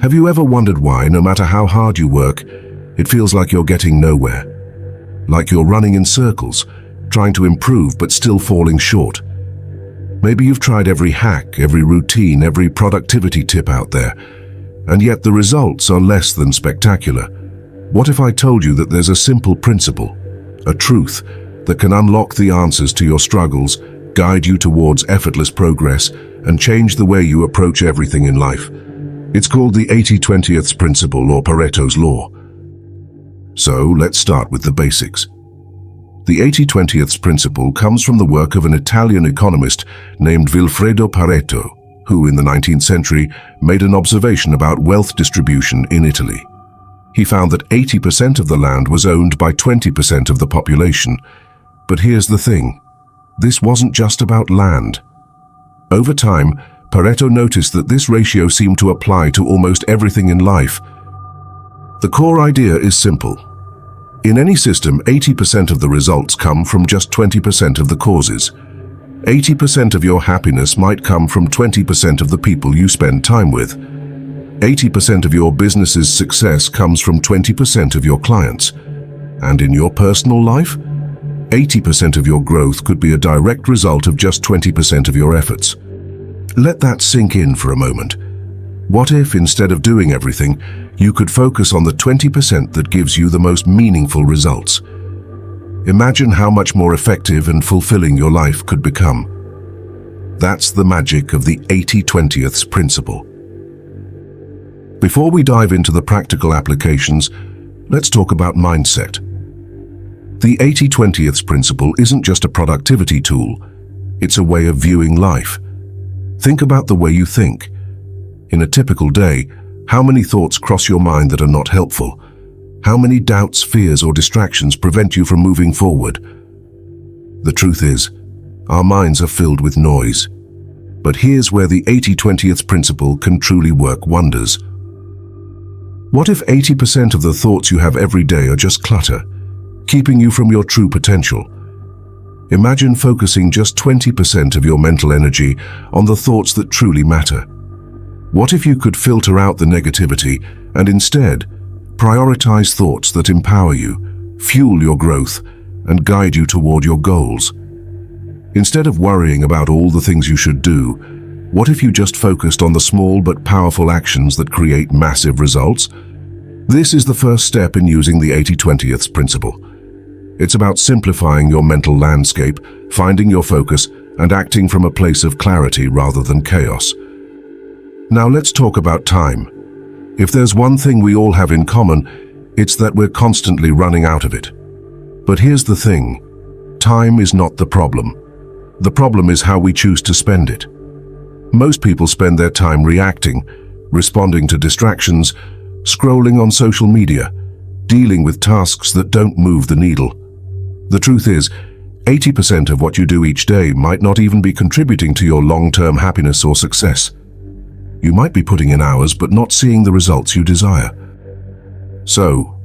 Have you ever wondered why, no matter how hard you work, it feels like you're getting nowhere? Like you're running in circles, trying to improve but still falling short. Maybe you've tried every hack, every routine, every productivity tip out there, and yet the results are less than spectacular. What if I told you that there's a simple principle, a truth, that can unlock the answers to your struggles, guide you towards effortless progress, and change the way you approach everything in life? It's called the 80-20th principle, or Pareto's law. So let's start with the basics. The 80-20th principle comes from the work of an Italian economist named Vilfredo Pareto, who in the 19th century made an observation about wealth distribution in Italy. He found that 80% of the land was owned by 20% of the population. But here's the thing, this wasn't just about land. Over time, Pareto noticed that this ratio seemed to apply to almost everything in life. The core idea is simple. In any system, 80% of the results come from just 20% of the causes. 80% of your happiness might come from 20% of the people you spend time with. 80% of your business's success comes from 20% of your clients. And in your personal life, 80% of your growth could be a direct result of just 20% of your efforts. Let that sink in for a moment. What if, instead of doing everything, you could focus on the 20% that gives you the most meaningful results? Imagine how much more effective and fulfilling your life could become. That's the magic of the 80-20th principle. Before we dive into the practical applications, let's talk about mindset. The 80-20th principle isn't just a productivity tool, it's a way of viewing life. Think about the way you think. In a typical day, how many thoughts cross your mind that are not helpful? How many doubts, fears, or distractions prevent you from moving forward? The truth is, our minds are filled with noise. But here's where the 80-20th principle can truly work wonders. What if 80% of the thoughts you have every day are just clutter, keeping you from your true potential? Imagine focusing just 20% of your mental energy on the thoughts that truly matter. What if you could filter out the negativity and instead prioritize thoughts that empower you, fuel your growth, and guide you toward your goals? Instead of worrying about all the things you should do, what if you just focused on the small but powerful actions that create massive results? This is the first step in using the 80-20th principle. It's about simplifying your mental landscape, finding your focus, and acting from a place of clarity rather than chaos. Now let's talk about time. If there's one thing we all have in common, it's that we're constantly running out of it. But here's the thing, time is not the problem. The problem is how we choose to spend it. Most people spend their time reacting, responding to distractions, scrolling on social media, dealing with tasks that don't move the needle. The truth is, 80% of what you do each day might not even be contributing to your long-term happiness or success. You might be putting in hours but not seeing the results you desire. So,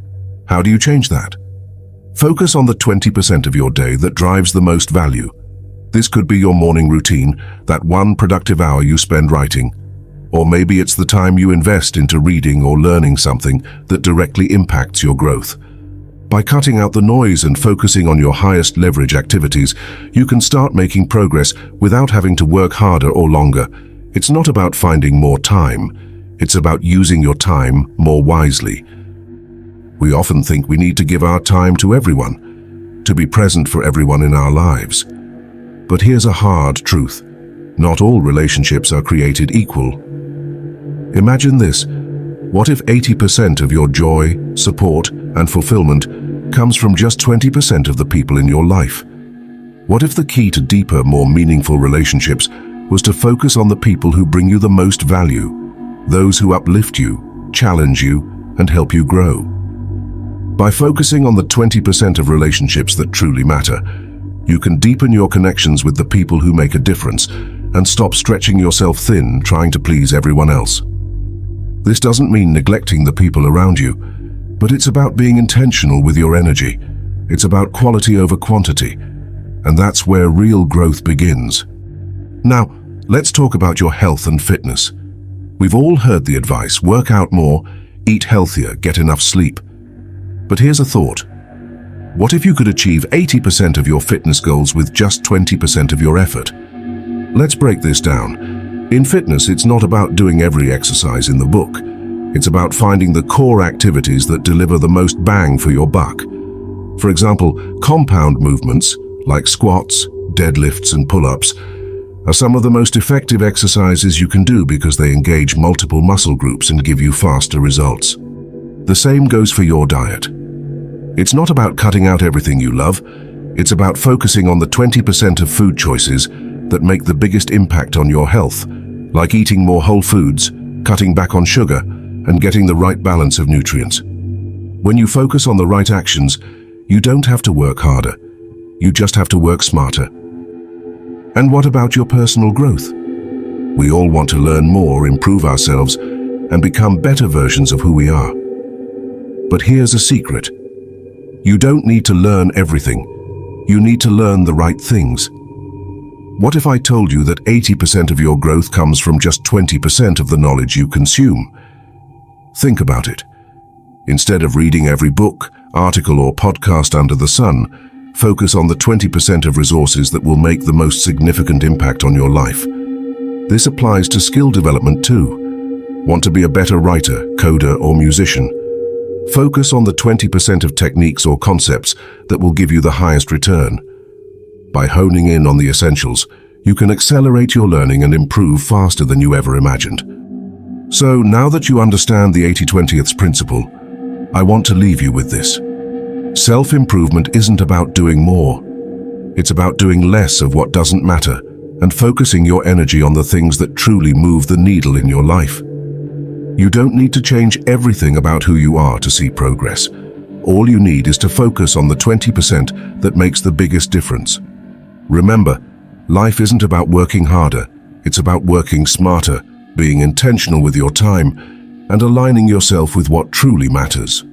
how do you change that? Focus on the 20% of your day that drives the most value. This could be your morning routine, that one productive hour you spend writing. Or maybe it's the time you invest into reading or learning something that directly impacts your growth. By cutting out the noise and focusing on your highest leverage activities, you can start making progress without having to work harder or longer. It's not about finding more time, it's about using your time more wisely. We often think we need to give our time to everyone, to be present for everyone in our lives. But here's a hard truth. Not all relationships are created equal. Imagine this. What if 80% of your joy, support, and fulfillment comes from just 20% of the people in your life? What if the key to deeper, more meaningful relationships was to focus on the people who bring you the most value, those who uplift you, challenge you, and help you grow? By focusing on the 20% of relationships that truly matter, you can deepen your connections with the people who make a difference and stop stretching yourself thin trying to please everyone else. This doesn't mean neglecting the people around you, but it's about being intentional with your energy. It's about quality over quantity, and that's where real growth begins. Now, let's talk about your health and fitness. We've all heard the advice: work out more, eat healthier, get enough sleep. But here's a thought. What if you could achieve 80% of your fitness goals with just 20% of your effort? Let's break this down. In fitness, it's not about doing every exercise in the book. It's about finding the core activities that deliver the most bang for your buck. For example, compound movements, like squats, deadlifts, and pull-ups, are some of the most effective exercises you can do because they engage multiple muscle groups and give you faster results. The same goes for your diet. It's not about cutting out everything you love. It's about focusing on the 20% of food choices that make the biggest impact on your health, like eating more whole foods, cutting back on sugar, and getting the right balance of nutrients. When you focus on the right actions, you don't have to work harder. You just have to work smarter. And what about your personal growth? We all want to learn more, improve ourselves, and become better versions of who we are. But here's a secret. You don't need to learn everything. You need to learn the right things. What if I told you that 80% of your growth comes from just 20% of the knowledge you consume? Think about it. Instead of reading every book, article, or podcast under the sun, focus on the 20% of resources that will make the most significant impact on your life. This applies to skill development too. Want to be a better writer, coder, or musician? Focus on the 20% of techniques or concepts that will give you the highest return. By honing in on the essentials, you can accelerate your learning and improve faster than you ever imagined. So now that you understand the 80-20th principle, I want to leave you with this. Self-improvement isn't about doing more. It's about doing less of what doesn't matter and focusing your energy on the things that truly move the needle in your life. You don't need to change everything about who you are to see progress. All you need is to focus on the 20% that makes the biggest difference. Remember, life isn't about working harder. It's about working smarter, being intentional with your time, and aligning yourself with what truly matters.